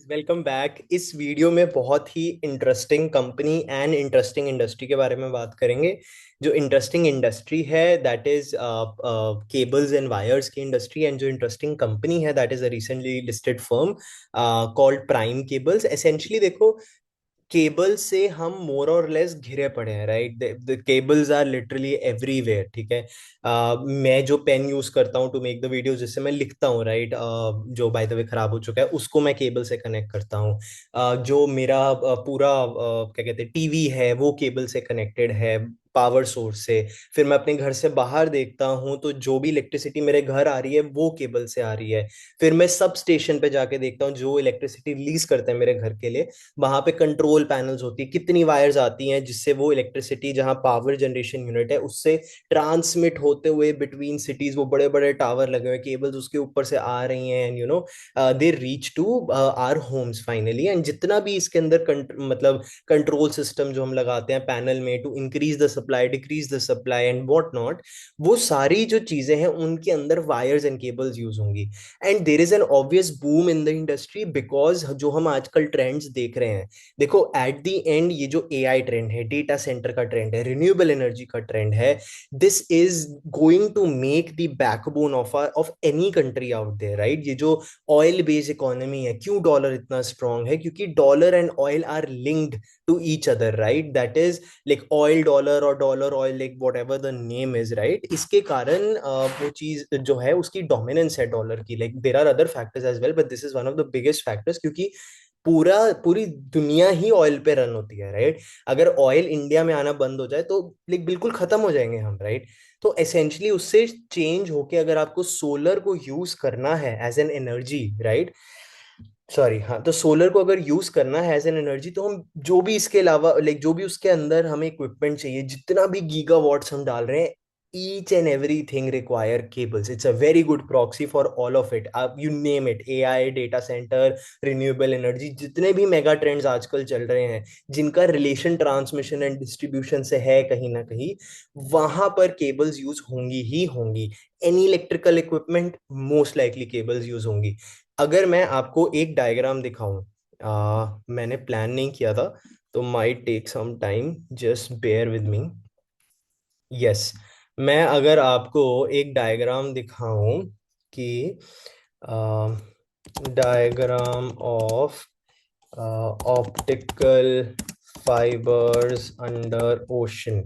Welcome back. इस video में बहुत ही interesting company and interesting industry के बारे में बात करेंगे। जो इंटरेस्टिंग इंडस्ट्री है that is cables and wires की इंडस्ट्री, एंड जो इंटरेस्टिंग कंपनी है that is a recently listed firm called prime cables. Essentially देखो, केबल से हम मोर और लेस घिरे पड़े हैं, right. The cables are literally everywhere, ठीक है। मैं जो पेन यूज करता हूँ टू मेक द वीडियो, जिससे मैं लिखता हूँ, राइट, जो बाय द वे खराब हो चुका है, उसको मैं केबल से कनेक्ट करता हूँ। जो मेरा पूरा क्या कहते हैं टीवी है, वो केबल से कनेक्टेड है, पावर सोर्स से। फिर मैं अपने घर से बाहर देखता हूँ तो जो भी इलेक्ट्रिसिटी मेरे घर आ रही है वो केबल से आ रही है। फिर मैं सब स्टेशन पे जाके देखता हूँ जो इलेक्ट्रिसिटी रिलीज करते हैं मेरे घर के लिए। वहां पे कंट्रोल पैनल्स होती है, कितनी वायर्स आती हैं जिससे वो इलेक्ट्रिसिटी जहां पावर जनरेशन यूनिट है उससे ट्रांसमिट होते हुए बिटवीन सिटीज, वो बड़े बड़े टावर लगे हुए केबल्स उसके ऊपर से आ रही हैं, and they reach to our homes finally. And जितना भी इसके अंदर मतलब कंट्रोल सिस्टम जो हम लगाते हैं पैनल में to increase the supply, decrease the supply and what not, वो सारी जो चीजें हैं उनके अंदर वायर्स एंड केबल्स यूज होंगी। And there is an obvious boom in the industry because जो हम आजकल ट्रेंड्स देख रहे हैं, देखो एट द एंड ये जो एआई ट्रेंड है, डेटा सेंटर का ट्रेंड है, रिन्यूएबल एनर्जी का ट्रेंड है, this is going to make the backbone of any country out there, right. ये जो ऑयल बेस्ड इकोनॉमी है, क्यों डॉलर इतना स्ट्रांग है? क्योंकि dollar and oil are linked to each other, right. That is like oil dollar और dollar oil, like whatever the name is, right. इसके कारण वो चीज जो है उसकी डोमिनेंस है डॉलर की। Like there are other factors as well but this is one of the biggest factors, क्योंकि पूरी दुनिया ही ऑयल पे रन होती है, राइट। अगर ऑयल इंडिया में आना बंद हो जाए तो लाइक बिल्कुल खत्म हो जाएंगे हम, राइट। तो एसेंशली उससे चेंज होके अगर आपको सोलर को यूज करना है as an energy, right, sorry, हाँ, तो सोलर को अगर यूज करना है एज एन एनर्जी, तो हम जो भी इसके अलावा लाइक जो भी उसके अंदर हमें इक्विपमेंट चाहिए, जितना भी गीगा वॉट्स हम डाल रहे हैं, each and everything require cables. It's a very good proxy for all of it. आप you name it, AI, data centre, renewable energy, जितने भी मेगा ट्रेंड्स आजकल चल रहे हैं जिनका रिलेशन ट्रांसमिशन एंड डिस्ट्रीब्यूशन से है कहीं ना कहीं, वहां पर केबल्स यूज होंगी ही होंगी। Any electrical equipment, most likely cables use होंगी। अगर मैं आपको एक डायग्राम दिखाऊं, मैंने प्लान नहीं किया था, तो might take some time, just bear with me. Yes, मैं अगर आपको एक डायग्राम दिखाऊं कि diagram of optical fibres under ocean,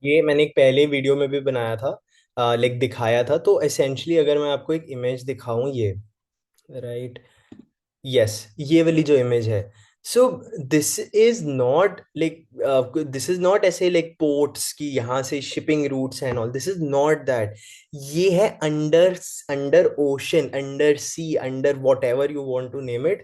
ये मैंने एक पहले वीडियो में भी बनाया था, लाइक दिखाया था। तो एसेंशली अगर मैं आपको एक इमेज दिखाऊं, ये राइट, यस, ये वाली जो इमेज है, so this is not like, this is not ऐसे लाइक पोर्ट्स की यहाँ से shipping routes and all, this is not that. ये है under under ocean, under sea, under whatever you want to name it.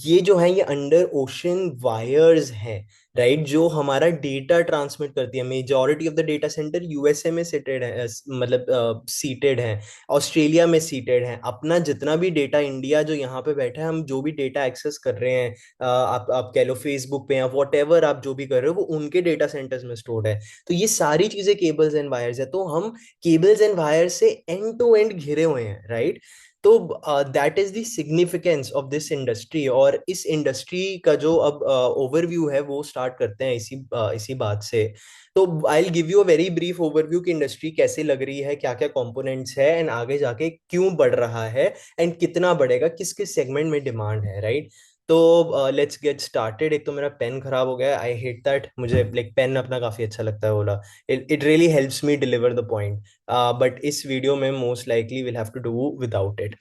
ये जो है ये अंडर ओशन वायर्स हैं, राइट, जो हमारा डेटा ट्रांसमिट करती है। Majority of the data centre USA में सीटेड है, मतलब सीटेड है, ऑस्ट्रेलिया में सीटेड है। अपना जितना भी डेटा इंडिया जो यहाँ पे बैठा है, हम जो भी डेटा एक्सेस कर रहे हैं, आप कह लो फेसबुक पे या वॉट एवर आप जो भी कर रहे हो, वो उनके डेटा सेंटर्स में स्टोर्ड है। तो ये सारी चीजें केबल्स एंड वायर्स है, तो हम केबल्स एंड वायर्स से एंड टू एंड घिरे हुए हैं, राइट। तो that is the significance of this industry. और इस इंडस्ट्री का जो अब ओवरव्यू है वो स्टार्ट करते हैं इसी बात से। तो I will give you a very brief overview कि इंडस्ट्री कैसे लग रही है, क्या क्या कंपोनेंट्स है, एंड आगे जाके क्यों बढ़ रहा है, एंड कितना बढ़ेगा, किस किस सेगमेंट में डिमांड है, राइट। तो लेट्स गेट स्टार्टेड। एक तो मेरा पेन खराब हो गया, आई हेट दैट। मुझे लाइक पेन अपना काफी अच्छा लगता है वाला, it really helps me deliver the point, but इस वीडियो में most likely will have to do without it.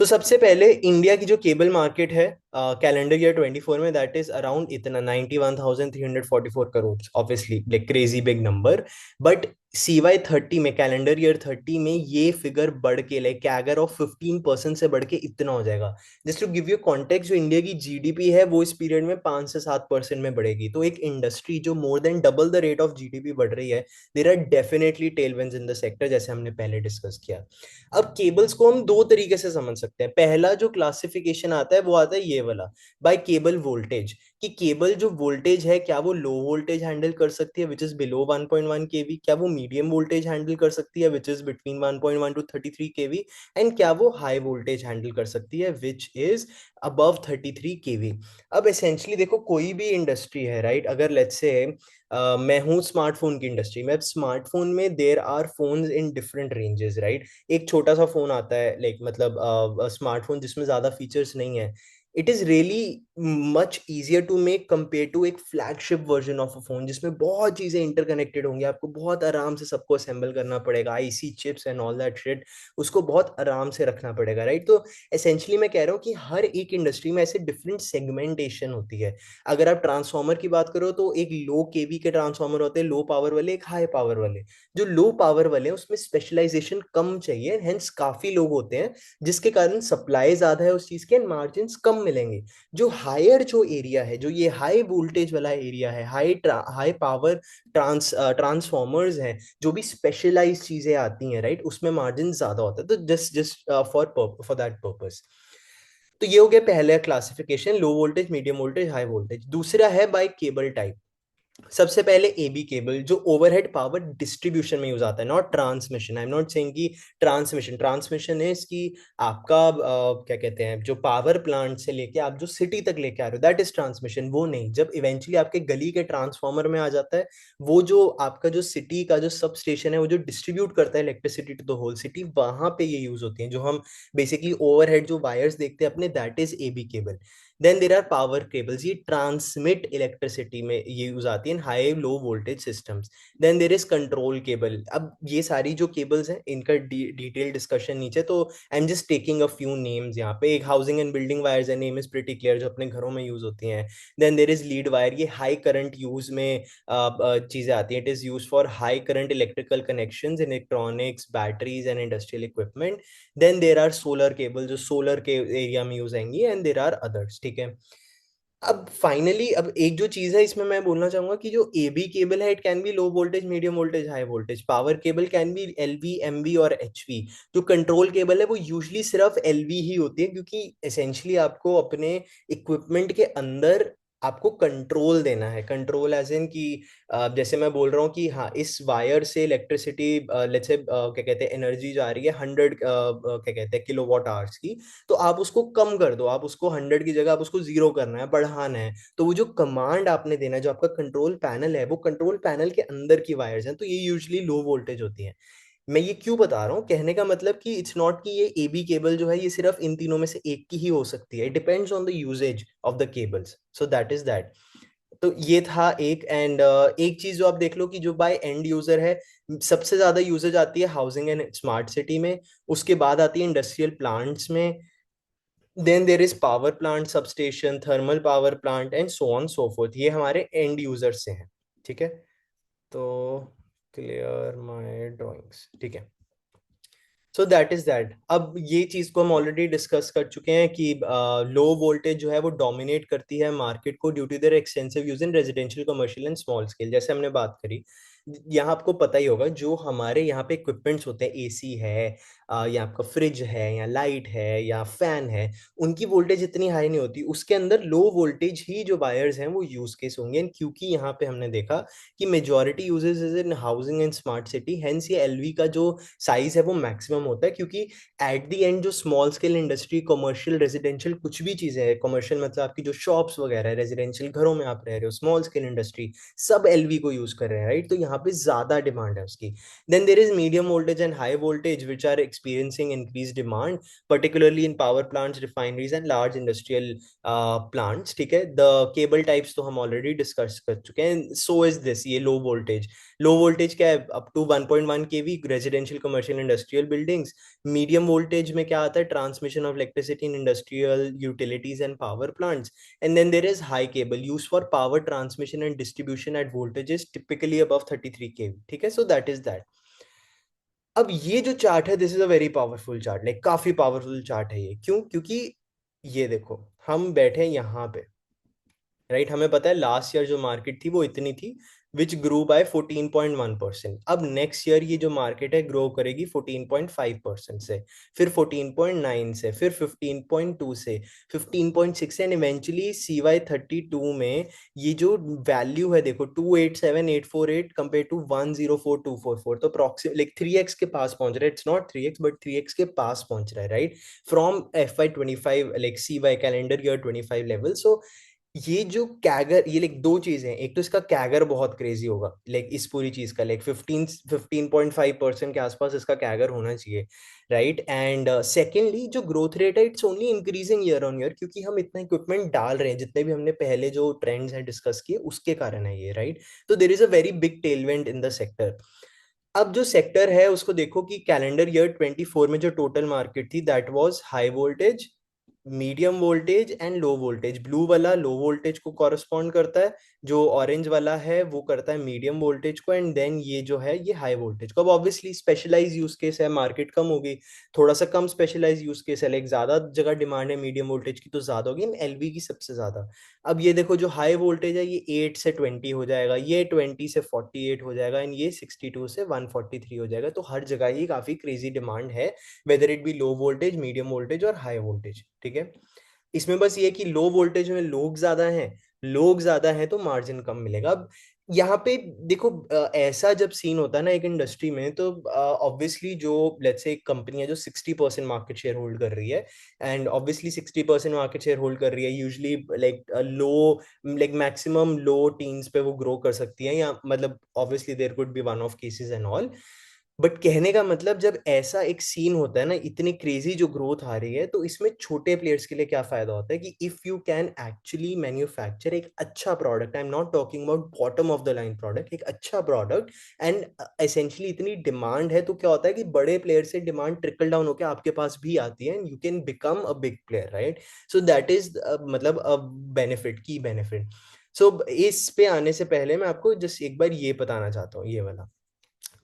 तो सबसे पहले इंडिया की जो केबल मार्केट है कैलेंडर ईयर 24 में, दैट इज अराउंड इतना 91,344 crore, obviously like crazy big number. But CY 30 में, कैलेंडर ईयर 30 में, ये फिगर बढ़ के लाइक कैगर ऑफ 15% से बढ़ के इतना हो जाएगा। Just to give you context, जो इंडिया की जीडीपी है वो इस पीरियड में 5 से 7% में बढ़ेगी। तो एक इंडस्ट्री जो more than double the rate of GDP बढ़ रही है, there are definitely tailwinds in the sector, जैसे हमने पहले डिस्कस किया। अब केबल्स को हम दो तरीके से समझ सकते हैं। पहला जो क्लासिफिकेशन आता है वो आता है ये वाला, बाय केबल वोल्टेज, कि केबल जो वोल्टेज है क्या वो लो वोल्टेज हैंडल कर सकती है, विच इज बिलो 1.1 केवी, क्या वो मीडियम वोल्टेज हैंडल कर सकती है which is between 1.1 to 33 kV, and क्या वो हाई वोल्टेज हैंडल कर सकती है विच इज अबव 33 kV। अब एसेंशली देखो कोई भी इंडस्ट्री है राइट, अगर लेट्स से मैं हूँ स्मार्टफोन की इंडस्ट्री में, अब स्मार्टफोन में there are phones in different ranges right. एक छोटा सा फोन आता है लाइक मतलब स्मार्टफोन जिसमें ज्यादा फीचर्स नहीं है, it is really much easier to make compare to एक flagship version of a phone जिसमें बहुत चीजें इंटरकनेक्टेड होंगी, आपको बहुत आराम से सबको असेंबल करना पड़ेगा, IC chips and all that shit, उसको बहुत आराम से रखना पड़ेगा राइट। तो एसेंशली मैं कह रहा हूँ कि हर एक इंडस्ट्री में ऐसे डिफरेंट सेगमेंटेशन होती है। अगर आप ट्रांसफार्मर की बात करो तो एक लो केवी के ट्रांसफार्मर होते हैं, लो पावर वाले, एक हाई पावर वाले। जो लो पावर वाले हैं उसमें स्पेशलाइजेशन कम चाहिए, हेंस काफी लोग होते हैं, जिसके कारण सप्लाई ज्यादा है उस चीज के एंड मार्जिन कम मिलेंगे। जो हायर जो एरिया है, जो ये हाई वोल्टेज वाला एरिया है, हाई पावर ट्रांसफॉर्मर्स हैं, जो भी स्पेशलाइज चीजें आती हैं राइट, उसमें मार्जिन ज्यादा होता है। तो just just for that purpose. तो ये हो गया पहला क्लासिफिकेशन, लो voltage, medium voltage, high voltage. दूसरा है बाय केबल टाइप। सबसे पहले एबी केबल, जो ओवरहेड पावर डिस्ट्रीब्यूशन में यूज आता है, not transmission. I am not saying कि ट्रांसमिशन, ट्रांसमिशन है इसकी आपका क्या कहते हैं, जो पावर प्लांट से लेके आप जो सिटी तक लेके आ रहे हो, दैट इज ट्रांसमिशन। वो नहीं, जब इवेंचुअली आपके गली के ट्रांसफार्मर में आ जाता है, वो जो आपका जो सिटी का जो सब स्टेशन है, वो जो डिस्ट्रीब्यूट करता है electricity to the whole city, वहां पे ये यूज होती है, जो हम बेसिकली ओवरहेड जो वायर्स देखते हैं अपने, that is AB cable. Then there are power cables, ये ट्रांसमिट इलेक्ट्रिसिटी में ये यूज आती है in high low voltage systems. Then there is control cable. अब ये सारी जो केबल्स हैं इनका डिटेल डिस्कशन नीचे, तो I am just taking a few names यहाँ पे। एक हाउसिंग एंड बिल्डिंग वायर्स है, नेम इज प्रिटी क्लियर, जो अपने घरों में यूज होती हैं। Then there is lead wire, ये हाई करंट यूज में चीजें आती हैं, it is use for high current electrical connections, electronics, batteries and industrial equipment. Then there are solar cable, जो सोलर के एरिया में यूज आएंगी, एंड देर आर अदर्स, ठीक है। अब फाइनली अब एक जो चीज है इसमें मैं बोलना चाहूंगा कि जो ए बी केबल है, it can be low voltage, medium voltage, high voltage. Power cable can be L V, M V और एच वी। जो कंट्रोल केबल है वो यूजली सिर्फ एल वी ही होती है, क्योंकि एसेंशली आपको अपने इक्विपमेंट के अंदर आपको कंट्रोल देना है। कंट्रोल एज इन कि जैसे मैं बोल रहा हूँ कि हाँ, इस वायर से इलेक्ट्रिसिटी लेट्स से क्या कहते हैं एनर्जी जा रही है 100 क्या कहते हैं किलोवाट आवर्स की, तो आप उसको कम कर दो, आप उसको 100 की जगह आप उसको 0 करना है, बढ़ाना है। तो वो जो कमांड आपने देना है, जो आपका कंट्रोल पैनल है, वो कंट्रोल पैनल के अंदर की वायर्स हैं, तो ये यूजली लो वोल्टेज होती हैं। मैं ये क्यों बता रहा हूँ, कहने का मतलब कि इट्स नॉट कि ये ए बी केबल जो है ये सिर्फ इन तीनों में से एक की ही हो सकती है, it depends on the usages of the cables, so that is that. तो ये था एक। एंड एक चीज जो आप देख लो कि जो बाय एंड यूजर है, सबसे ज्यादा यूजेज आती है हाउसिंग एंड स्मार्ट सिटी में, उसके बाद आती है इंडस्ट्रियल प्लांट्स में, then there is power plant, substation, thermal power plant and so on so forth. ये हमारे एंड यूजर से हैं, ठीक है। तो क्लियर माय ड्राइंग्स, ठीक है। So that is that. अब ये चीज को हम ऑलरेडी डिस्कस कर चुके हैं कि लो वोल्टेज जो है वो डोमिनेट करती है मार्केट को due to their extensive use in residential, commercial and small scale, जैसे हमने बात करी। यहाँ आपको पता ही होगा जो हमारे यहाँ पे इक्विपमेंट्स होते हैं, एसी है या आपका फ्रिज है या लाइट है या फैन है, उनकी वोल्टेज इतनी हाई नहीं होती, उसके अंदर लो वोल्टेज ही जो वायर्स हैं वो यूज केस होंगे। And क्योंकि यहाँ पे हमने देखा कि majority uses is in housing and smart city, hence ये एलवी का जो साइज है वो मैक्सिमम होता है, क्योंकि एट द एंड जो small scale industry, commercial, residential कुछ भी चीजें हैं, कमर्शियल मतलब आपकी जो शॉप्स वगैरह है, रेजिडेंशियल घरों में आप रह रहे हो, स्मॉल स्केल इंडस्ट्री, सब एलवी को यूज कर रहे हैं राइट। तो यहाँ पे ज्यादा डिमांड है उसकी। Then there is medium voltage and high voltage which are experiencing increase demand, particularly in power plants, refineries and large industrial plants, ठीक है। द केबल टाइप्स तो हम ऑलरेडी डिस्कस कर चुके हैं। सो इज दिस, ये लो वोल्टेज। लो voltage क्या है, up to 1.1 kV, residential, commercial, industrial buildings. Medium voltage में क्या आता है, transmission of electricity in industrial utilities and power plants. And then there is high cable use for power transmission and distribution at voltages typically above 33 kV, ठीक है। So that is that. अब ये जो chart है, this is a very powerful chart, like काफी powerful chart है ये। क्यों? क्योंकि ये देखो, हम बैठे हैं यहाँ पे राइट, हमें पता है लास्ट ईयर जो मार्केट थी वो इतनी थी, विच ग्रो बाय 14.1%। अब नेक्स्ट ईयर ये जो मार्केट है ग्रो करेगी 14.5% से, फिर 14.9 से, फिर 15.2 से, 15.6 एंड इवेंचुअली CY 32 में ये जो वैल्यू है देखो 287848 कंपेयर टू 104244, तो अप्रोक्सीमेट लाइक 3x के पास पहुंच रहा है। It's not 3x but 3x के पास पहुंच रहा है, right, from FY 25 like CY calendar year 25 level. So ये जो कैगर, ये लाइक दो चीजें हैं, एक तो इसका कैगर बहुत क्रेजी होगा, लाइक इस पूरी चीज का लाइक 15.5% के आसपास इसका कैगर होना चाहिए, राइट। एंड सेकेंडली जो ग्रोथ रेट है it's only increasing year on year, क्योंकि हम इतना इक्विपमेंट डाल रहे हैं, जितने भी हमने पहले जो ट्रेंड्स हैं डिस्कस किए उसके कारण है ये, राइट। तो there is a very big Tailwind in the sector. अब जो सेक्टर है उसको देखो कि कैलेंडर ईयर 24 में जो टोटल मार्केट थी that was high voltage, medium voltage and low voltage. Blue वाला लो वोल्टेज को कॉरस्पॉन्ड करता है, जो ऑरेंज वाला है वो करता है मीडियम वोल्टेज को, एंड देन ये जो है ये हाई वोल्टेज को। अब ऑब्वियसली स्पेशलाइज यूज केस है, मार्केट कम होगी, थोड़ा सा कम स्पेशलाइज यूज केस है, लाइक ज्यादा जगह डिमांड है मीडियम वोल्टेज की तो ज्यादा होगी, एलवी की सबसे ज्यादा। अब ये देखो जो हाई वोल्टेज है ये 8 से 20 हो जाएगा, ये 20 से 48 हो जाएगा, एंड ये 62 से 143 हो जाएगा। तो हर जगह ही काफी क्रेजी डिमांड है, whether it be low voltage, medium voltage और हाई वोल्टेज, ठीक है। इसमें बस ये कि लो वोल्टेज में लोग ज्यादा हैं तो मार्जिन कम मिलेगा। अब यहाँ पे देखो ऐसा जब सीन होता है ना एक इंडस्ट्री में, तो ऑब्वियसली जो लेट्स से एक कंपनी है जो 60% मार्केट शेयर होल्ड कर रही है, and obviously 60% market share hold कर रही है, usually like low, like maximum low teens पे वो ग्रो कर सकती है, या मतलब obviously there could be one of cases and all. But कहने का मतलब जब ऐसा एक सीन होता है ना, इतनी क्रेजी जो ग्रोथ आ रही है, तो इसमें छोटे प्लेयर्स के लिए क्या फायदा होता है कि if you can actually manufacture एक अच्छा product, I am not talking about bottom of the line product, एक अच्छा प्रोडक्ट, एंड एसेंशियली इतनी डिमांड है, तो क्या होता है कि बड़े प्लेयर से डिमांड ट्रिकल डाउन होकर आपके पास भी आती है, and you can become a big player, right. So that is मतलब अ बेनिफिट, की बेनिफिट। सो इस पे आने से पहले मैं आपको जस्ट एक बार ये बताना चाहता हूँ, ये वाला।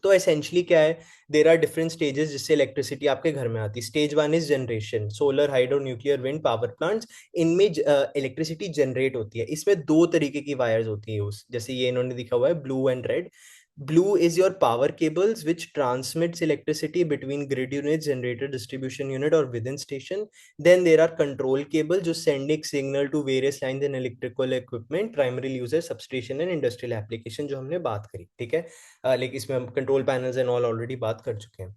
तो एसेंशियली क्या है, देर आर डिफरेंट स्टेजेस जिससे इलेक्ट्रिसिटी आपके घर में आती है। Stage one is generation, solar, hydro, nuclear, wind power plants, इनमें इलेक्ट्रिसिटी जनरेट होती है। इसमें दो तरीके की वायर्स होती है, उस जैसे ये इन्होंने दिखा हुआ है blue and red. Blue is your power cables which transmits electricity between grid units, generator distribution unit or within station. Then there are control cable जो sending signal to various lines and electrical equipment, primary user, substation and industrial application जो हमने बात करी, ठीक है। लेकिन इसमें हम control panels and all already बात कर चुके हैं।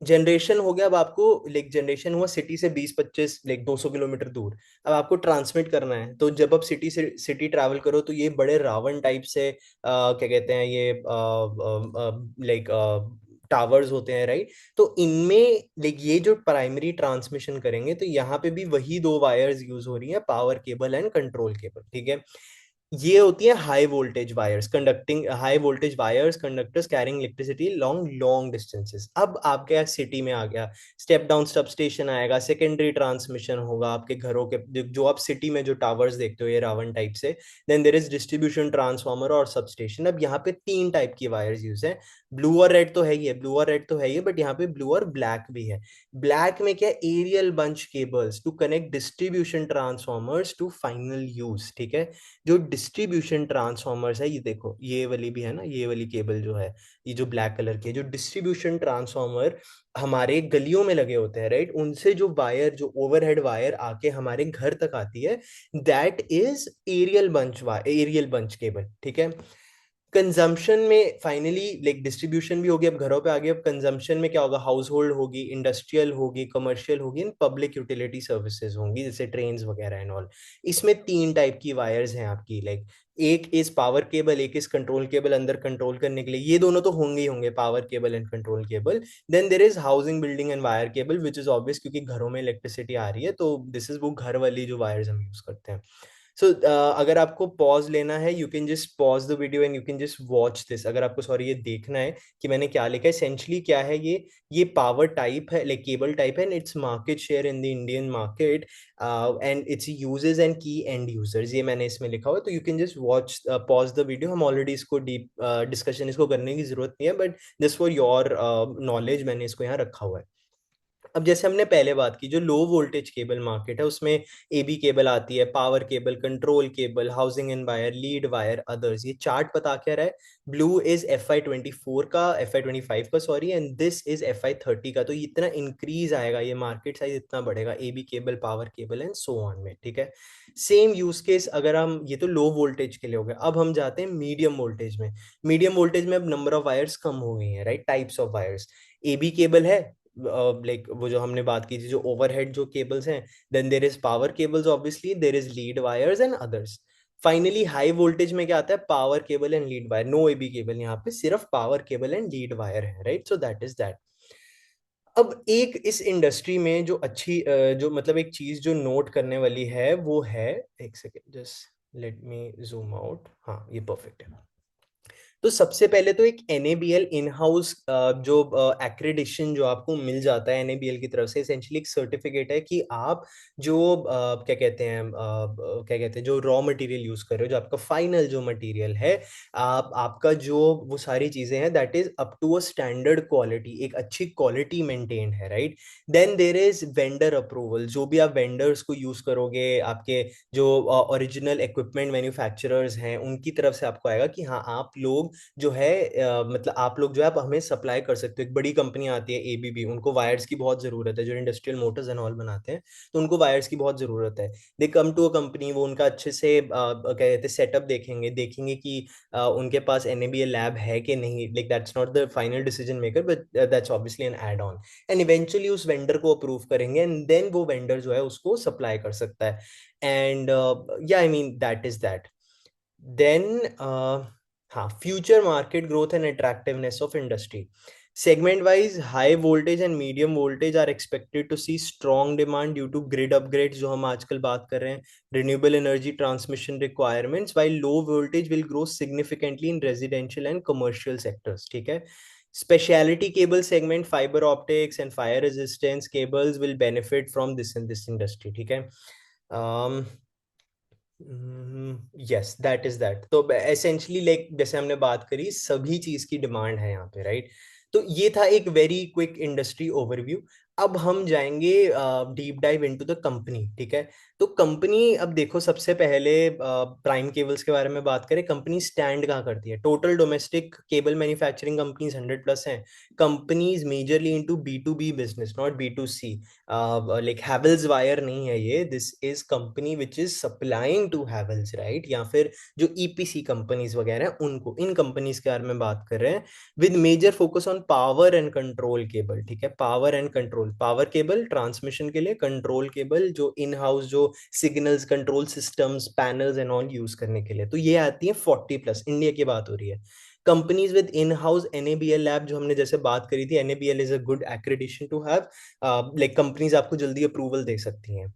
जनरेशन हो गया, अब आपको लाइक जनरेशन हुआ सिटी से 20-25 लाइक 200 किलोमीटर दूर। अब आपको ट्रांसमिट करना है, तो जब आप सिटी से सिटी ट्रैवल करो तो ये बड़े रावण टाइप से क्या कहते हैं ये लाइक टावर्स होते हैं, राइट। तो इनमें लाइक ये जो प्राइमरी ट्रांसमिशन करेंगे, तो यहाँ पे भी वही दो वायर्स यूज हो रही है, power cable and control cable, ठीक है। ये होती है high voltage wires conducting, high voltage wires conductors carrying electricity long long distances. अब आपके यहाँ सिटी में आ गया, स्टेप डाउन सब स्टेशन आएगा, सेकेंडरी ट्रांसमिशन होगा आपके घरों के जो आप सिटी में जो टावर्स देखते हो ये रावण टाइप से। Then there is distribution transformer और सब स्टेशन। अब यहाँ पे तीन टाइप की वायर्स यूज है, ब्लू और रेड तो है ही है, ब्लू और रेड तो है ही है, बट यहाँ पे ब्लू और ब्लैक भी है। ब्लैक में क्या, aerial bunch cables to connect distribution transformers to final use, ठीक है। जो डिस्ट्रीब्यूशन ट्रांसफार्मर्स है, ये देखो ये वाली भी है ना, ये वाली केबल जो है, ये जो ब्लैक कलर की है, जो डिस्ट्रीब्यूशन ट्रांसफार्मर हमारे गलियों में लगे होते हैं, राइट, उनसे जो वायर, जो ओवरहेड वायर आके हमारे घर तक आती है, that is aerial bunch cable, ठीक है। कंजम्पशन में फाइनली लाइक डिस्ट्रीब्यूशन भी होगी, अब घरों पे आ गई। अब कंजम्पशन में क्या होगा, हाउस होल्ड होगी, इंडस्ट्रियल होगी, कमर्शियल होगी, एंड पब्लिक यूटिलिटी सर्विसेज होंगी जैसे ट्रेन्स वगैरह एंड ऑल। इसमें तीन टाइप की वायर्स हैं आपकी, लाइक एक इस पावर केबल, एक इस कंट्रोल केबल, अंदर कंट्रोल करने के लिए, ये दोनों तो होंगे ही होंगे, power cable and control cable. Then there is housing building and wire cable which is obvious, क्योंकि घरों में इलेक्ट्रिसिटी आ रही है, तो दिस इज वो घर वाली जो वायर्स हम यूज करते हैं। सो अगर आपको पॉज लेना है, you can just pause the video and you can just watch this. अगर आपको सॉरी ये देखना है कि मैंने क्या लिखा है, एसेंशियली क्या है ये पावर टाइप है, लाइक केबल टाइप है, and its market share in the Indian market, and it's uses and की एंड यूजर्स, ये मैंने इसमें लिखा हुआ है। तो you can just watch pause the video. हम ऑलरेडी इसको डीप डिस्कशन इसको करने की जरूरत नहीं है, but just for your knowledge मैंने इसको यहाँ रखा हुआ है। अब जैसे हमने पहले बात की, जो लो वोल्टेज केबल मार्केट है उसमें एबी केबल आती है, power cable, control cable, housing and wire, lead wire, others. ये चार्ट बता क्या रहा है? ब्लू इज FY24 का, FY25 का sorry, and this is FY30 का। तो इतना इंक्रीज आएगा, ये मार्केट साइज इतना बढ़ेगा AB cable, power cable and so on में, ठीक है। सेम यूज केस अगर हम, ये तो लो वोल्टेज के लिए हो गया, अब हम जाते हैं मीडियम वोल्टेज में। मीडियम वोल्टेज में अब नंबर ऑफ वायर्स कम हो गई हैं, right, types of wires. AB cable है, लाइक वो जो हमने बात की थी, जो ओवरहेड जो केबल्स हैं। Then there is power cables, obviously there is lead wires and others. Finally high voltage में क्या आता है? Power cable and lead wire, no AB cable, यहाँ पे सिर्फ power cable and lead wire है, right. So that is that. अब एक इस इंडस्ट्री में जो अच्छी जो मतलब एक चीज जो नोट करने वाली है वो है, एक second just let me zoom out, हाँ ये परफेक्ट है। तो सबसे पहले तो एक NABL इन हाउस जो एक्रेडिशन जो आपको मिल जाता है NABL की तरफ से, एसेंशियली एक सर्टिफिकेट है कि आप जो क्या कहते हैं, क्या कहते हैं, जो रॉ मटेरियल यूज कर रहे हो, जो आपका फाइनल जो मटेरियल है, आप आपका जो वो सारी चीजें हैं, that is up to a standard quality, एक अच्छी क्वालिटी मेंटेन्ड है, राइट। Then there is vendor approval, जो भी आप वेंडर्स को यूज करोगे, आपके जो ओरिजिनल इक्विपमेंट मैन्युफैक्चरर्स हैं, उनकी तरफ से आपको आएगा कि हाँ आप लोग जो है मतलब आप लोग जो है आप हमें सप्लाई कर सकते हो। एक बड़ी कंपनी आती है ABB, उनको वायर्स की बहुत जरूरत है, जो इंडस्ट्रियल मोटर्स एंड ऑल बनाते हैं, तो उनको वायर्स की बहुत जरूरत है। दे कम टू अ कंपनी, वो उनका अच्छे से क्या कहते हैं सेटअप देखेंगे, देखेंगे कि उनके पास NABL लैब है कि नहीं, like that's not the final decision maker, but that's obviously an add on. And eventually उस वेंडर को अप्रूव करेंगे, एंड देन वो वेंडर जो है उसको सप्लाई कर सकता है। एंड या I mean that is that. Then हाँ, future market growth and attractiveness of industry. Segment wise, high voltage and medium voltage are expected to see strong demand due to grid upgrades जो हम आजकल बात कर रहे हैं, renewable energy transmission requirements, while low voltage will grow significantly in residential and commercial sectors, ठीक है। Specialty cable segment, fiber optics and fire resistance cables will benefit from this in this industry, ठीक है। um, yes that is that. तो essentially like जैसे हमने बात करी, सभी चीज की डिमांड है यहाँ पे, राइट। तो ये था एक वेरी क्विक इंडस्ट्री ओवरव्यू। अब हम जाएंगे deep dive into the company, ठीक है। तो कंपनी, अब देखो सबसे पहले प्राइम केबल्स के बारे में बात करें, कंपनी स्टैंड कहाँ करती है? Total domestic cable manufacturing companies 100+ हैं। Companies majorly into B2B business, not B2C। Like Havells wire नहीं है ये, this is company which is supplying to Havells, right. या फिर जो EPC कंपनीज वगैरह हैं उनको, इन कंपनीज के बारे में बात कर रहे हैं, with major focus on power and control cable, ठीक है। Power and control, power cable transmission के लिए, कंट्रोल केबल जो इन हाउस जो signals control systems panels and all use करने के लिए। तो ये आती है 40+, इंडिया की बात हो रही है। Companies with in house NABL lab, जो हमने जैसे बात करी थी, NABL is a good accreditation to have, like companies आपको जल्दी अप्रूवल दे सकती हैं,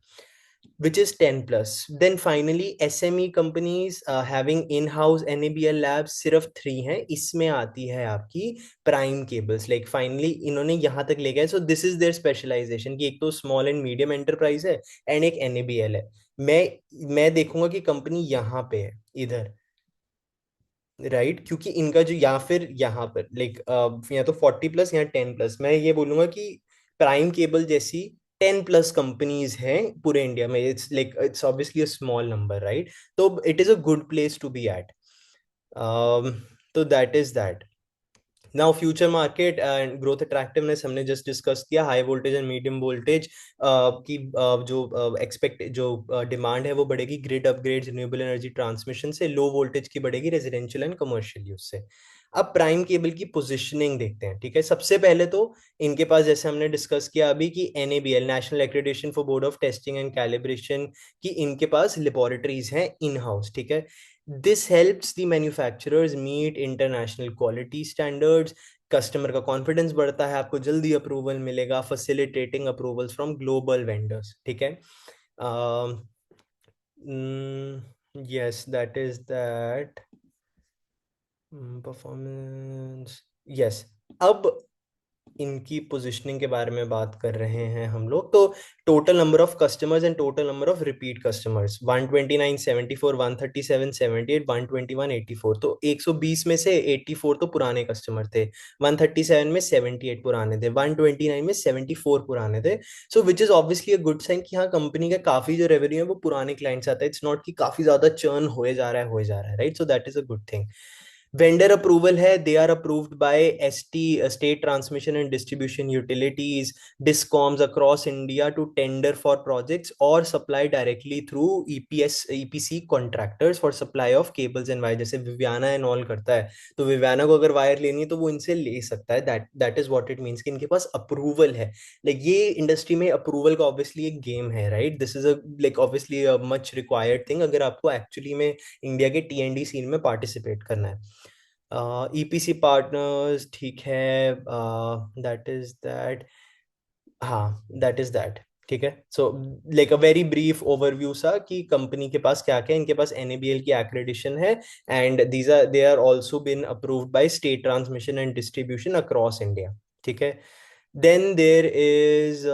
which is 10+. Then finally SME companies having in-house NABL labs सिर्फ 3 हैं। इसमें आती है आपकी प्राइम केबल्स, लाइक फाइनली इन्होंने यहाँ तक ले गए। So this is their specialisation, कि एक तो स्मॉल एंड मीडियम एंटरप्राइज है एंड एक NABL है। मैं देखूंगा कि कंपनी यहाँ पे है, इधर, राइट, क्योंकि इनका जो, या फिर यहाँ पर लाइक या तो 40+, या 10+, मैं ये बोलूंगा कि प्राइम केबल जैसी 10+ कंपनीज हैं पूरे इंडिया में। It's like it's obviously a small number, right. तो it is a good place to be at. तो that is that. Now future market and growth attractiveness हमने जस्ट डिस्कस किया। High voltage and medium voltage की जो expect जो demand है वो बढ़ेगी grid upgrades, renewable energy transmission से। लो वोल्टेज की बढ़ेगी रेजिडेंशियल एंड कमर्शियल यूज से। अब प्राइम केबल की पोजीशनिंग देखते हैं, ठीक है। सबसे पहले तो इनके पास, जैसे हमने डिस्कस किया अभी, कि NABL, national accreditation for board of testing and calibration, की इनके पास लेबोरेटरीज हैं इन हाउस, ठीक है। This helps the manufacturers meet international quality standards. Customer का कॉन्फिडेंस बढ़ता है, आपको जल्दी अप्रूवल मिलेगा, facilitating approvals from global vendors, ठीक है। Yes that is that. Performance, yes. अब इनकी पोजीशनिंग के बारे में बात कर रहे हैं हम लोग, तो total number of customers and total number of repeat customers 129, 74, 137, 78, 121, 84। तो 120 में से 84 तो पुराने कस्टमर थे, 137 में 78 पुराने थे, 129 में 74 पुराने थे। So which is obviously a good sign कि हाँ कंपनी का काफी जो रेवेन्यू है वो पुराने क्लाइंट्स आता है। इट्स नॉट कि काफी ज्यादा चर्न होए जा रहा है, होए जा रहा है, right? So that is a good thing. Vendor approval है, they are approved by ST, state transmission and distribution utilities, discoms across India to tender for projects और supply directly through EPS EPC contractors for supply of cables and wire. जैसे विवियाना and all करता है, तो Viviana को अगर wire लेनी है तो वो इनसे ले सकता है। That is what it means कि इनके पास अप्रूवल है। लाइक ये इंडस्ट्री में अप्रूवल का ऑब्वियसली एक गेम है, right? This is a like obviously a much required thing अगर आपको एक्चुअली में इंडिया के टीएनडी सीन में पार्टिसिपेट करना है। ईपीसी पार्टनर्स, ठीक है, दैट इज दैट। हाँ, दैट इज दैट। ठीक है, so like a very brief overview सा कि कंपनी के पास क्या क्या है। इनके पास एनएबीएल की एक्रेडिशन है, and these are they are also been approved by state transmission and distribution across India. ठीक है, then there is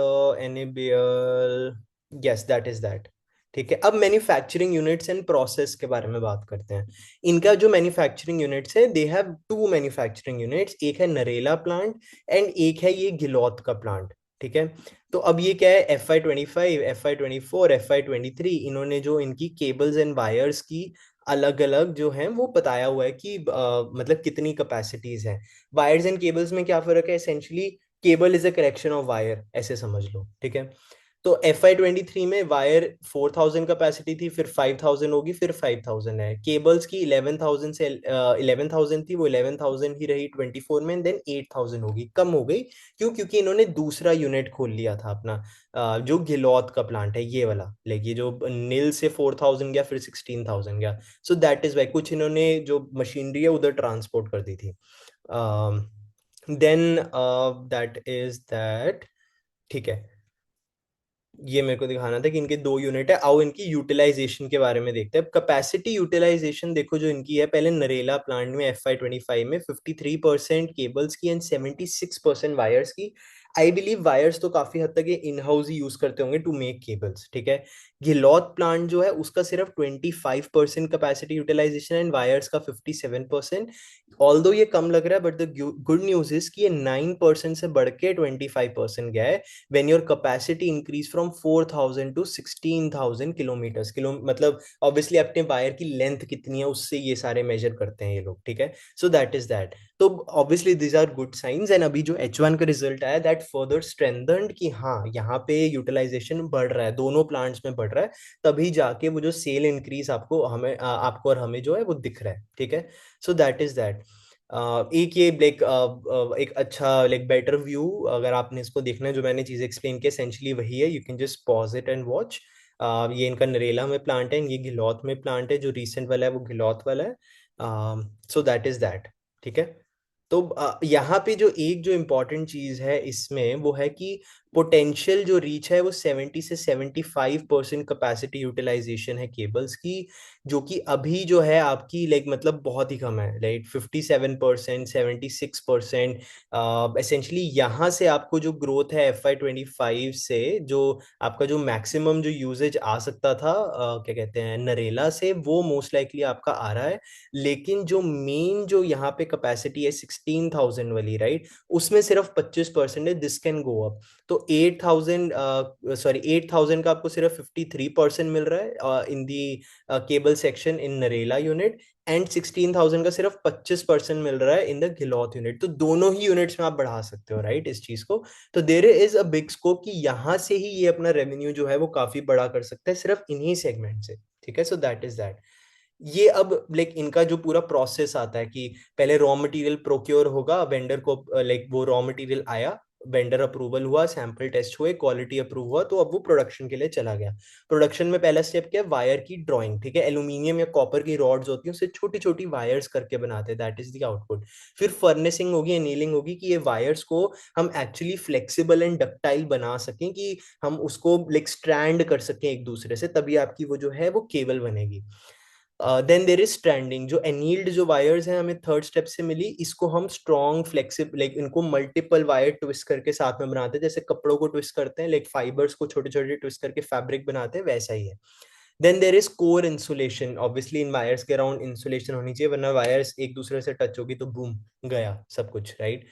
NABL, yes that is that. ठीक है, अब मैन्युफैक्चरिंग यूनिट्स एंड प्रोसेस के बारे में बात करते हैं। इनका जो मैन्युफैक्चरिंग यूनिट्स है, they have two manufacturing units, एक है नरेला प्लांट एंड एक है ये गिलौत का प्लांट। ठीक है, तो अब ये क्या है, FY 25, FY 24, FY 23, इन्होंने जो इनकी केबल्स एंड वायर्स की अलग अलग जो है वो बताया हुआ है कि मतलब कितनी कैपेसिटीज हैं। वायर्स एंड केबल्स में क्या फर्क है? Essentially cable is a correction of wire, ऐसे समझ लो। ठीक है, तो FY 23 में वायर 4000 कैपेसिटी थी, फिर 5000 होगी, फिर 5000 है। केबल्स की 11,000 से 11,000 थी, वो 11,000 ही रही 24 में, देन 8000 होगी, कम हो गई। क्यों? क्योंकि इन्होंने दूसरा यूनिट खोल लिया था अपना, जो गिलौत का प्लांट है ये वाला। लाइक ये जो नील से 4000 गया, फिर 16,000 गया। सो दैट इज वाई कुछ इन्होंने जो मशीनरी है उधर ट्रांसपोर्ट कर दी थी। Then that is that. ठीक है, ये मेरे को दिखाना था कि इनके दो यूनिट है। आओ इनकी यूटिलाइजेशन के बारे में देखते हैं। कैपेसिटी यूटिलाइजेशन देखो जो इनकी है, पहले नरेला प्लांट में FY 25 में 53% केबल्स की एंड 76% वायर्स की। आई बिलीव वायर्स तो काफी हद तक ये इन हाउस ही यूज करते होंगे टू मेक केबल्स। ठीक है, गिलौत प्लांट जो है उसका सिर्फ 25% कैपेसिटी यूटिलाइजेशन एंड वायर्स का 57%। ऑल्दो ये कम लग रहा है, but the good news is कि ये 9% से बढ़ के 25% गया है when your capacity increase from 4,000 to 16,000 kilometre. मतलब ऑब्वियसली अपने वायर की लेंथ कितनी है उससे ये सारे मेजर करते हैं ये लोग। ठीक है, सो दैट इज दैट। तो obviously these are good science, and अभी जो H1 का रिजल्ट आया दैट फर्दर स्ट्रेंथन्ड कि हाँ यहाँ पे यूटिलाइजेशन बढ़ रहा है, दोनों प्लांट्स में बढ़ रहा है। तभी जाके वो जो सेल इंक्रीज आपको हमें आपको और हमें जो है वो दिख रहा है। ठीक है, सो दैट इज दैट। एक ये लाइक एक अच्छा लाइक बेटर व्यू अगर आपने इसको देखना है, जो मैंने चीज़ एक्सप्लेन की एसेंशियली वही है। You can just pause it and watch. ये इनका नरेला में प्लांट है, ये गिलौत में प्लांट है, जो रिसेंट वाला है वो गिलौत वाला है। So that is that. ठीक है, तो यहाँ पे जो एक जो इम्पोर्टेंट चीज है इसमें वो है कि पोटेंशियल जो रीच है वो 70 से 75% कैपेसिटी यूटिलाइजेशन है केबल्स की, जो कि अभी जो है आपकी लाइक मतलब बहुत ही कम है, लाइक 57%, 76%। एसेंशली यहाँ से आपको जो ग्रोथ है FY 25 से, जो आपका जो मैक्सिमम जो यूजेज आ सकता था क्या कहते हैं नरेला से, वो मोस्ट लाइकली आपका आ रहा है। लेकिन जो मेन जो यहाँ पे कैपेसिटी है 16,000 वाली, राइट, उसमें सिर्फ 25% है। This can go up. तो 8,000 सॉरी 8,000 का आपको सिर्फ 53% मिल रहा है in the cable section in Narela unit, and 16,000 का सिर्फ 25% मिल रहा है इन द गिलौत यूनिट। तो दोनों ही यूनिट्स में आप बढ़ा सकते हो, राइट, इस चीज को। तो there is a big scope कि यहाँ से ही ये अपना रेवेन्यू जो है वो काफी बड़ा कर सकता है सिर्फ इन्हीं सेगमेंट से। ठीक है, सो दैट इज दैट। ये अब लाइक इनका जो पूरा प्रोसेस आता है कि पहले रॉ मटेरियल प्रोक्योर होगा वेंडर को, लाइक वो रॉ मटेरियल आया, वेंडर अप्रूवल हुआ, सैंपल टेस्ट हुए, क्वालिटी अप्रूव हुआ, तो अब वो प्रोडक्शन के लिए चला गया। प्रोडक्शन में पहला स्टेप क्या है? वायर की ड्राइंग। ठीक है, एल्यूमिनियम या कॉपर की रॉड्स होती हैं, उससे छोटी छोटी वायर्स करके बनाते हैं, दैट इज द आउटपुट। फिर फर्नेसिंग होगी, एनीलिंग होगी कि ये वायर्स को हम एक्चुअली फ्लेक्सिबल एंड डक्टाइल बना सकें, कि हम उसको लाइक स्ट्रैंड कर सकें एक दूसरे से, तभी आपकी वो जो है वो केबल बनेगी। देन देर इज स्ट्रैंडिंग, जो एनील्ड जो वायर्स हैं हमें थर्ड स्टेप से मिली, इसको हम स्ट्रॉन्ग फ्लेक्सिबल लाइक इनको मल्टीपल वायर ट्विस्ट करके साथ में बनाते हैं, जैसे कपड़ों को ट्विस्ट करते हैं, लाइक फाइबर्स को छोटे छोटे ट्विस्ट करके फैब्रिक बनाते हैं, वैसा ही है। Then there is core insulation, obviously in wires के अराउंड इंसुलेशन होनी चाहिए, वरना वायर्स एक दूसरे से टच होगी तो बूम गया सब कुछ, राइट।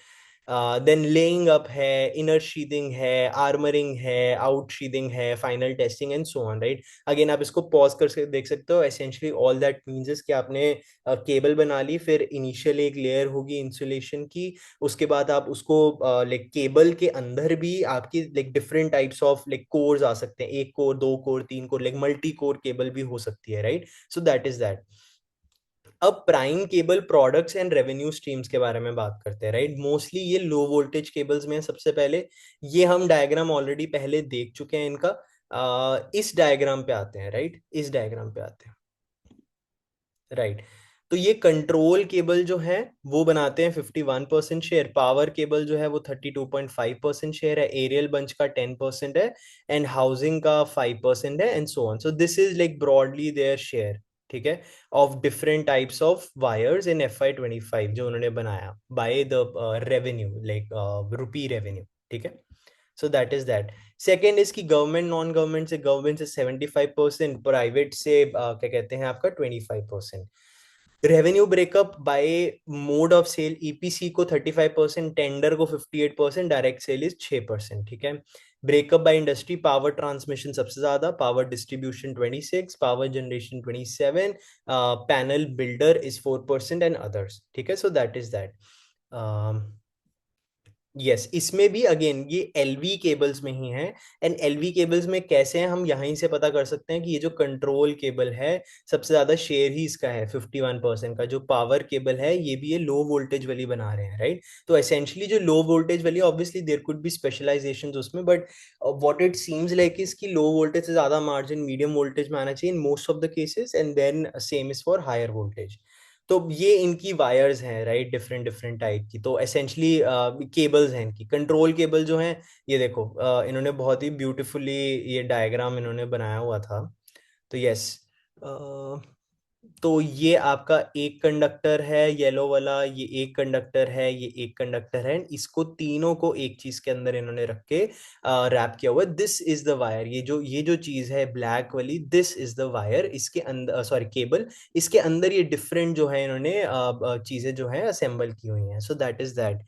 देन लेइंग अप है, इनर शीदिंग है, आर्मरिंग है, आउट शीदिंग है, final testing and so on, right. Again आप इसको पॉज कर देख सकते हो, essentially all that means is कि आपने केबल बना ली, फिर इनिशियल एक लेयर होगी इंसुलेशन की, उसके बाद आप उसको लाइक केबल के अंदर भी आपकी like different types of like cores आ सकते हैं, एक कोर, दो कोर, तीन core, like multi core cable भी हो सकती है, right. So that is that. अब prime cable products and revenue streams के बारे में बात करते हैं, राइट। मोस्टली ये लो वोल्टेज केबल्स में है सबसे पहले, ये हम डायग्राम ऑलरेडी पहले देख चुके हैं इनका। इस डायग्राम पे आते हैं, राइट, इस डायग्राम पे आते हैं, राइट। तो ये कंट्रोल केबल जो है वो बनाते हैं 51% शेयर, पावर केबल जो है वो 32.5% शेयर है, एरियल बंच का 10% है, एंड हाउसिंग का 5% है, and so on. So this is like broadly their share, ठीक है, of different types of wires in FY 25 जो उन्होंने बनाया by the revenue, like rupee revenue, ठीक है। So that is that. Second is की गवर्नमेंट, नॉन गवर्नमेंट से 75%, private से क्या कहते हैं आपका 25%। Revenue breakup by mode of sale, EPC को 35%, टेंडर को 58%, डायरेक्ट सेल इज 6%, ठीक है। Breakup by industry, power transmission सबसे ज्यादा, power distribution 26, power generation 27, panel builder is 4% and others, ठीक है। So that is that. Yes, इसमें भी अगेन ये एलवी केबल्स में ही है, एंड एलवी केबल्स में कैसे हैं हम यहीं से पता कर सकते हैं कि ये जो कंट्रोल केबल है सबसे ज्यादा शेयर ही इसका है 51% का, जो पावर केबल है ये भी ये लो वोल्टेज वाली बना रहे हैं, राइट। तो एसेंशियली जो लो वोल्टेज वाली, obviously there could be specialisation उसमें, but what it seems like इसकी लो वोल्टेज से ज्यादा मार्जिन मीडियम वोल्टेज में आना चाहिए in most of the cases, and then same is for higher voltage. तो ये इनकी वायर्स हैं, राइट, डिफरेंट डिफरेंट टाइप की। तो एसेंशली केबल्स हैं इनकी, कंट्रोल केबल जो हैं, ये देखो इन्होंने बहुत ही ब्यूटीफुली ये डायग्राम इन्होंने बनाया हुआ था। तो यस, तो ये आपका एक कंडक्टर है येलो वाला, ये एक कंडक्टर है, ये एक कंडक्टर है, इसको तीनों को एक चीज के अंदर इन्होंने रख के रैप किया हुआ है। दिस इज द वायर, ये जो चीज है ब्लैक वाली, दिस इज द वायर, इसके अंदर सॉरी केबल, इसके अंदर ये डिफरेंट जो है इन्होंने चीजें जो है असेंबल की हुई हैं। सो दैट इज दैट।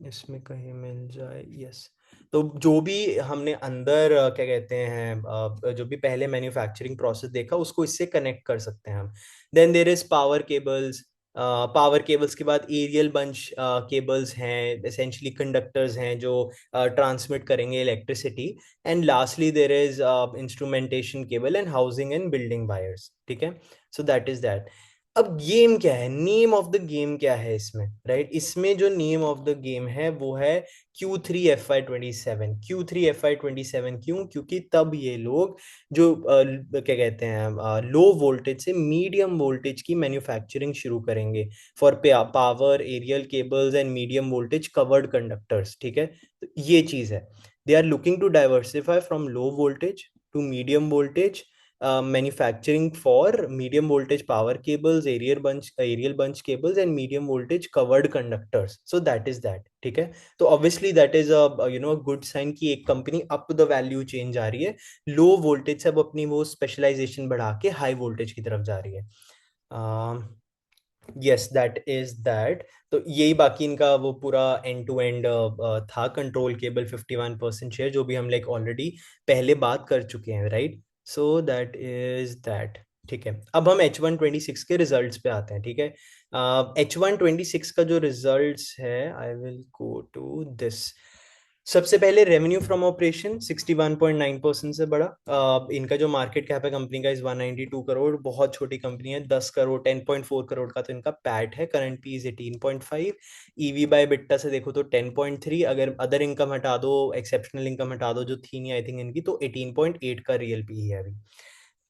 इसमें कहीं मिल जाए, यस। तो जो भी हमने अंदर क्या कहते हैं जो भी पहले मैन्युफैक्चरिंग प्रोसेस देखा उसको इससे कनेक्ट कर सकते हैं हम। Then there is power cables, power cables के बाद एरियल बंच केबल्स हैं, एसेंशली कंडक्टर्स हैं जो ट्रांसमिट करेंगे electricity, and lastly there is instrumentation cable and housing and building wires, ठीक है। So that is that. अब गेम क्या है, नेम ऑफ द गेम क्या है इसमें, राइट। इसमें जो नेम ऑफ द गेम है वो है Q3 FY 27। Q3 FY 27 क्यों? क्योंकि तब ये लोग जो क्या कहते हैं लो वोल्टेज से मीडियम वोल्टेज की मैन्युफैक्चरिंग शुरू करेंगे for power aerial cables and medium voltage covered conductors, ठीक है। तो ये चीज है, they are looking to diversify from low voltage to medium voltage, manufacturing for medium voltage power cables, aerial bunch cables and medium voltage covered conductors. So that is that, ठीक है। तो obviously that is a good sign कि एक company up the value change जा रही है, लो voltage से अब अपनी वो स्पेशलाइजेशन बढ़ा के हाई वोल्टेज की तरफ जा रही है। Yes, that is that. तो यही बाकी इनका वो पूरा एंड टू एंड था, कंट्रोल केबल 51% शेयर, जो भी हम लाइक ऑलरेडी पहले बात कर चुके हैं, right. So that is that, ठीक है। अब हम H1 26 के रिजल्ट्स पे आते हैं, ठीक है। H1 26 का जो रिजल्ट्स है, I will go to this. सबसे पहले रेवेन्यू फ्रॉम ऑपरेशन 61.9% से बढ़ा। इनका जो मार्केट कैप है कंपनी का इज 192 करोड़, बहुत छोटी कंपनी है, 10 करोड़, 10.4 करोड़ का तो इनका पैट है, current P is 18.5, EV by EBITDA से देखो तो 10.3, अगर अदर इनकम हटा दो, एक्सेप्शनल इनकम हटा दो जो थी नहीं आई थिंक इनकी, तो 18.8 का रियल पी है अभी।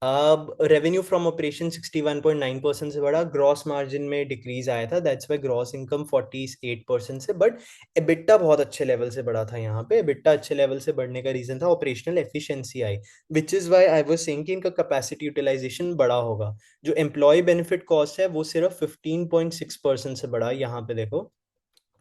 अब रेवेन्यू फ्रॉम ऑपरेशन 61.9% से बढ़ा, ग्रॉस मार्जिन में डिक्रीज आया था, दैट्स वाई ग्रॉस इनकम 48% से, बट एबिट्टा बहुत अच्छे लेवल से बढ़ा था। यहाँ पे एबिट्टा अच्छे लेवल से बढ़ने का रीजन था operational efficiency I, which is why I was saying कि इनका कैपेसिटी यूटिलाइजेशन बड़ा होगा। जो एम्प्लॉय बेनिफिट कॉस्ट है वो सिर्फ 15.6% से बढ़ा, यहाँ पे देखो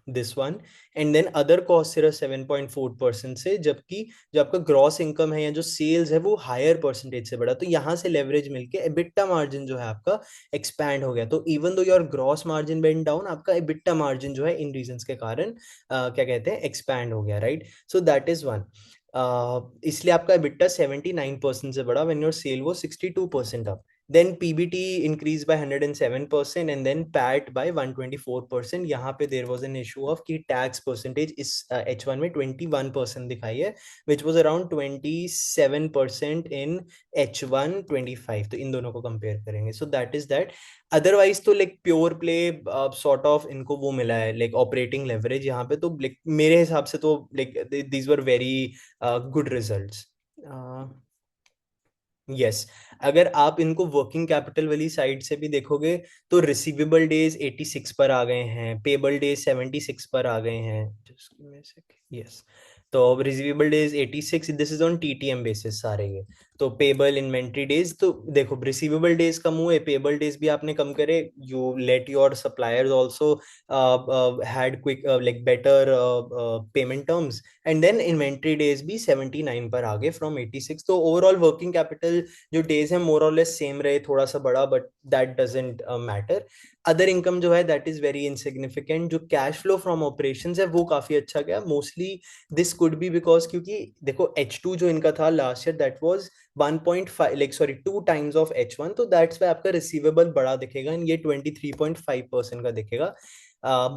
this one. And then other cost सिर्फ 7.4% से, जबकि जो आपका ग्रॉस इनकम है या जो सेल्स है वो हायर परसेंटेज से बढ़ा, तो यहाँ से लेवरेज मिलके एबिट्टा मार्जिन जो है आपका एक्सपैंड हो गया। तो even though your gross margin went down, आपका एबिट्टा मार्जिन जो है इन रीजंस के कारण क्या कहते हैं एक्सपैंड हो गया, right. So that is one. इसलिए आपका एबिट्टा 79% से बढ़ा व्हेन योर सेल वो 62% up. Then PBT increased by 107% and then PAT by 124%। यहाँ पे there was an issue of कि tax percentage इस H1 में 21% दिखाई है, which was around 27% in H1 25। तो इन दोनों को compare करेंगे, so that is that। Otherwise तो like pure play sort of इनको वो मिला है लाइक ऑपरेटिंग लेवरेज यहाँ पे, तो लाइक मेरे हिसाब से तो like these were very good results. Yes, अगर आप इनको वर्किंग कैपिटल वाली साइड से भी देखोगे तो रिसीवेबल डेज 86 पर आ गए हैं, पेबल डेज 76 पर आ गए हैं। Just give me a second. Yes, तो receivable days 86, this is on TTM basis सारे ये। तो पेबल इन्वेंट्री डेज, तो देखो रिसीवेबल डेज कम हुए, पेबल डेज भी आपने कम करे, you let your suppliers also had quick like better payment terms, and then inventory days भी 79 पर आ गए फ्रॉम 86। तो ओवरऑल वर्किंग कैपिटल जो डेज है मोर और लेस सेम रहे, थोड़ा सा बड़ा, but that doesn't matter. Other income जो है दैट इज वेरी इनसिग्निफिकेंट। जो कैश फ्लो फ्रॉम ऑपरेशंस है वो काफी अच्छा गया, mostly this could be because क्योंकि देखो H2 जो इनका था last year that was 1.5 like sorry 2 times of H1, तो दैट्स वाई आपका रिसीवेबल बड़ा दिखेगा, ये 23.5% का दिखेगा।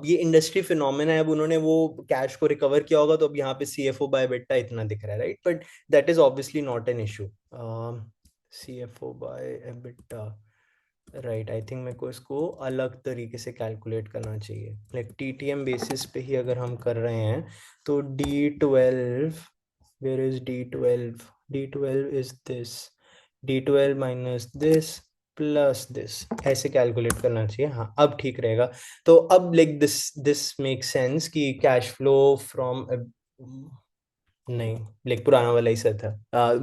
ये इंडस्ट्री फिनोमेना है, अब उन्होंने वो कैश को रिकवर किया होगा, तो अब यहाँ पे CFO बाय बेटा इतना दिख रहा है, right, but that is obviously not an issue. CFO by EBITDA, right, I think मेरे को इसको अलग तरीके से कैलकुलेट करना चाहिए, लाइक TTM बेसिस पे ही अगर हम कर रहे हैं तो D12, where is D12, D12 is this, D12 minus this plus this, ऐसे कैलकुलेट करना चाहिए। हाँ अब ठीक रहेगा। तो अब like this this make sense कि कैश फ्लो फ्रॉम, नहीं लाइक पुराना वाला ही सर था,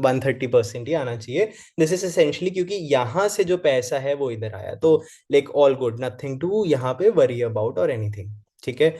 130% ही आना चाहिए। दिस इज एसेंशली क्योंकि यहाँ से जो पैसा है वो इधर आया, तो like all good, nothing to यहाँ पे वरी अबाउट और एनीथिंग, ठीक है।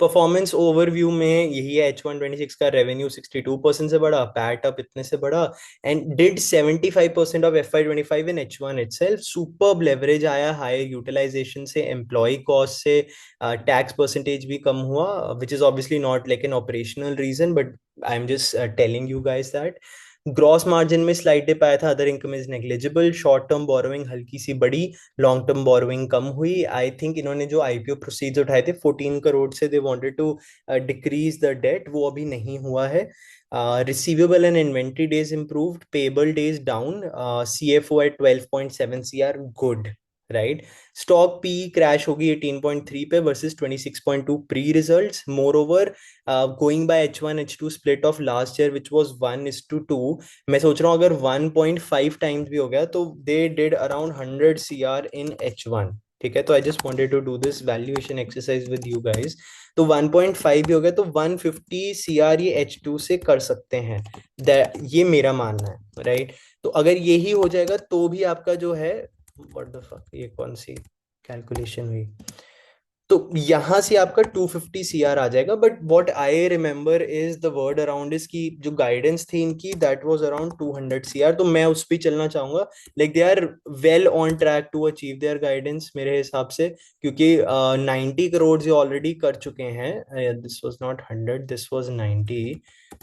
परफॉर्मेंस ओवरव्यू में यही है, H126 का रेवेन्यू 62% से बढ़ा, पैट अप इतने से बढ़ा, and did 75% of FY25 in H1 itself. Superb leverage आया हायर यूटिलाइजेशन से, एम्प्लॉय कॉस्ट से, टैक्स परसेंटेज भी कम हुआ, which is obviously not like an operational reason, but I am just telling you guys that. Gross margin में slight dip आया था, other income is negligible, short term borrowing हल्की सी बड़ी, लॉन्ग टर्म बोरोइंग कम हुई। आई थिंक इन्होंने जो IPO proceeds उठाए थे 14 करोड़ से, they wanted to decrease the debt, वो अभी नहीं हुआ है। Receivable and inventory days improved, payable days down, CFO at 12.7 CR, good, right. Stock P crash होगी 18.3 पे versus 26.2 pre results. Moreover going by H1 H2 split of last year which was 1:2, मैं सोच रहा हूँ अगर 1.5 times भी हो गया तो they did around 100 CR in H1, ठीक है। तो I just wanted to do this valuation exercise with you guys. तो 1.5 भी हो गया तो 150 CR ये H2 से कर सकते हैं, ये मेरा मानना है, राइट। तो अगर यही हो जाएगा तो भी आपका जो है, व्हाट द फक, ये कौन सी कैलकुलेशन हुई, तो यहां से आपका 250 CR आ जाएगा। But what I remember is the word around is की जो गाइडेंस थी इनकी दैट वाज अराउंड 200 CR, तो मैं उस पर चलना चाहूंगा। Like they are well on track to achieve their guidance मेरे हिसाब से, क्योंकि 90 करोड़ ये ऑलरेडी कर चुके हैं, this was not 100, this was 90,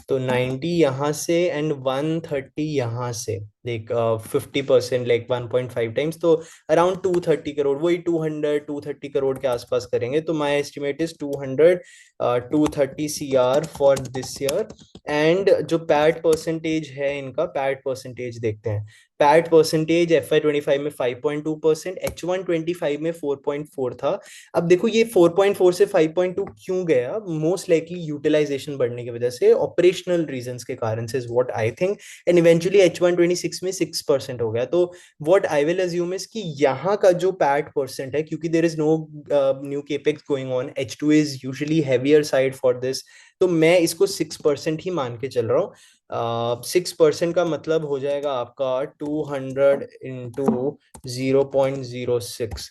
तो 90 यहाँ से एंड 130 यहाँ से, लाइक 50% लाइक 1.5 टाइम्स, तो अराउंड 230 करोड़, वही 200 230 करोड़ के आसपास करेंगे। तो my estimate is 200 230 CR for this year. And जो पैट परसेंटेज है, इनका पैट परसेंटेज देखते हैं। पैट परसेंटेज FY 25 में 5.2%, H1 25 में 4.4 था। अब देखो ये 4.4 से 5.2 क्यों गया? मोस्ट लाइकली यूटिलाइजेशन बढ़ने की वजह से, ऑपरेशनल रीजंस के कारण से, is what I think. And eventually H1 26 में 6% हो गया। तो what I will assume is कि यहाँ का जो पैट परसेंट है, क्योंकि there is no new capex going on, H2 is usually heavier side for this, तो मैं इसको 6% ही मान के चल रहा हूँ। 6% का मतलब हो जाएगा आपका 200 into 0.06,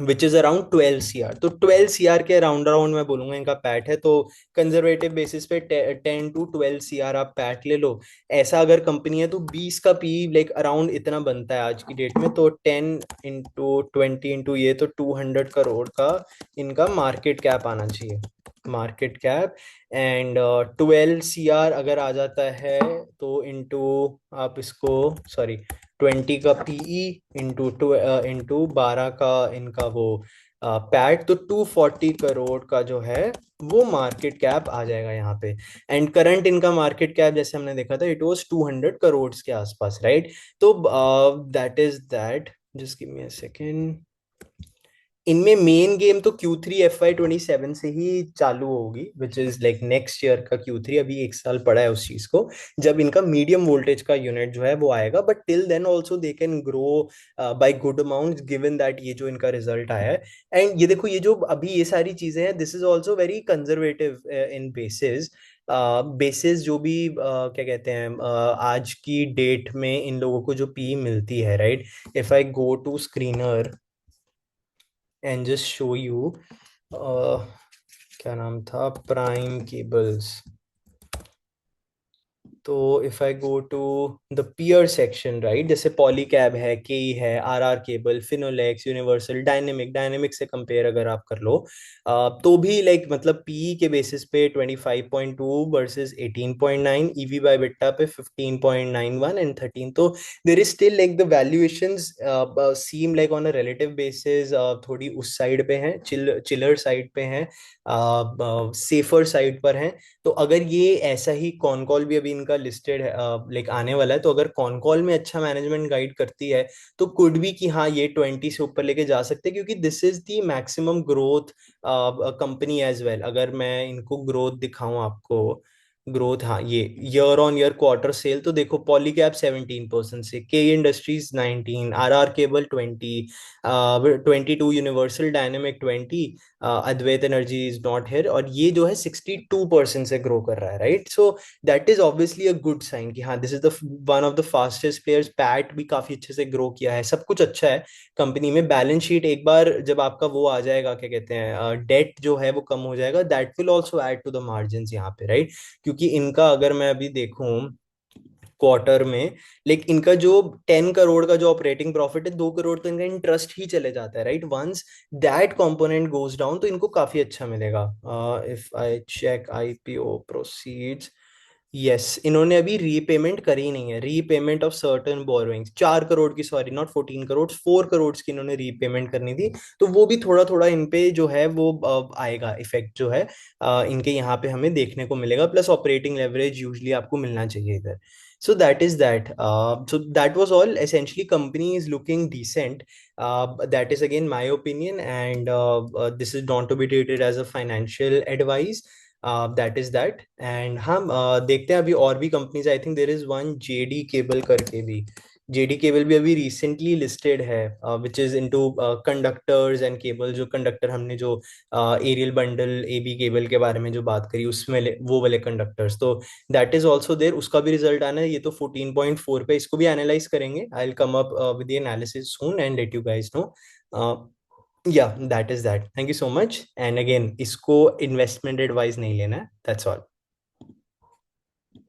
which is around 12 CR। तो 12 CR के राउंड अराउंड मैं बोलूंगा इनका पैट है। तो कंजर्वेटिव बेसिस पे 10 to 12 CR आप पैट ले लो। ऐसा अगर कंपनी है तो 20 का पी लाइक अराउंड इतना बनता है आज की डेट में। तो 10 into 20 into ये, तो 200 करोड़ का इनका मार्केट कैप आना चाहिए, मार्केट कैप। एंड 12 CR अगर आ जाता है तो इंटू, आप इसको, सॉरी, 20 का पीई इंटू 12 का इनका वो पैट, तो 240 करोड़ का जो है वो मार्केट कैप आ जाएगा यहाँ पे। एंड करंट इनका मार्केट कैप जैसे हमने देखा था, इट वाज 200 करोड़ के आसपास, राइट? तो that is that. Just give me a second. इनमें मेन गेम तो Q3 FY 27 से ही चालू होगी, which is like next year का Q3। अभी एक साल पड़ा है उस चीज को, जब इनका मीडियम वोल्टेज का यूनिट जो है वो आएगा। But till then also they can grow by good amount, given that ये जो इनका रिजल्ट आया है। एंड ये देखो, ये जो अभी ये सारी चीजें हैं, this is also very conservative in basis. Basis जो भी क्या कहते हैं, आज की डेट में इन लोगों को जो पी मिलती है, right? If I go to screener and just show you, क्या नाम था, प्राइम केबल्स। तो if I go to the peer section, right, जैसे पॉलीकैब है, के है, R Cable, Finolex, Universal, Dynamic से कंपेयर अगर आप कर लो, तो भी लाइक मतलब पीई के बेसिस पे 25.2 वर्सेस 18.9, ईवी बाय बिट्टा पे 15.91 एंड 13। तो there is still like the valuations seem like on a relative basis थोड़ी उस साइड पे हैं, चिलर साइड पे हैं, सेफर साइड पर हैं। तो अगर ये ऐसा ही, कॉन कॉल भी अभी इनका लिस्टेड है, लाइक आने वाला है, तो अगर कॉन कॉल में अच्छा मैनेजमेंट गाइड करती है तो कुड भी कि हाँ ये 20 से ऊपर लेके जा सकते हैं, क्योंकि this is the maximum growth company as well. अगर मैं इनको ग्रोथ दिखाऊं आपको, ग्रोथ, हाँ, ये year on year quarter sale, तो देखो पॉलीकैब 17% से, K Industries 19, R Cable 20, 22 Universal Dynamic 20, Advait Energy is not here, और ये जो है 62% से ग्रो कर रहा है, right? So that is obviously a good sign कि हाँ this is the one of the fastest players. PAT भी काफी अच्छे से ग्रो किया है, सब कुछ अच्छा है कंपनी में। बैलेंस शीट एक बार जब आपका वो आ जाएगा, क्या कहते हैं, डेट जो है वो कम हो जाएगा, that will also add to the margin यहाँ पे, राइट? क्योंकि इनका अगर मैं अभी देखूं क्वार्टर में, लेकिन इनका जो 10 करोड़ का जो ऑपरेटिंग प्रॉफिट है, 2 करोड़ तो इनका इंटरेस्ट ही चले जाता है, right? Once that component goes down तो इनको काफी अच्छा मिलेगा। If I check IPO proceeds, yes, इन्होंने अभी रीपेमेंट करी नहीं है, repayment of certain borrowings 4 crore की, सॉरी नॉट 14 करोड़, 4 करोड़ की इन्होंने रीपेमेंट करनी थी। तो वो भी थोड़ा थोड़ा इन पे जो है वो आएगा, इफेक्ट जो है इनके यहाँ पे हमें देखने को मिलेगा। प्लस ऑपरेटिंग लेवरेज यूजली आपको मिलना चाहिए इधर। So that is that. So that was all. Essentially, company is looking decent. That is again my opinion, and this is not to be treated as a financial advice. That is that. And हम देखते हैं अभी और भी companies. I think there is one JD cable करके भी, JD cable भी अभी रिसेंटली लिस्टेड है, which is into conductors and cable. जो कंडक्टर हमने जो एरियल बंडल एबी केबल के बारे में जो बात करी, उसमें वो वाले कंडक्टर्स, तो दैट इज ऑल्सो देयर। उसका भी रिजल्ट आना है, ये तो 14.4 पे, इसको भी एनालाइज करेंगे। I will come up with the analysis soon and let you guys know. Yeah that is that, thank you so much. And again, इसको इन्वेस्टमेंट एडवाइस नहीं लेना है, दैट्स ऑल।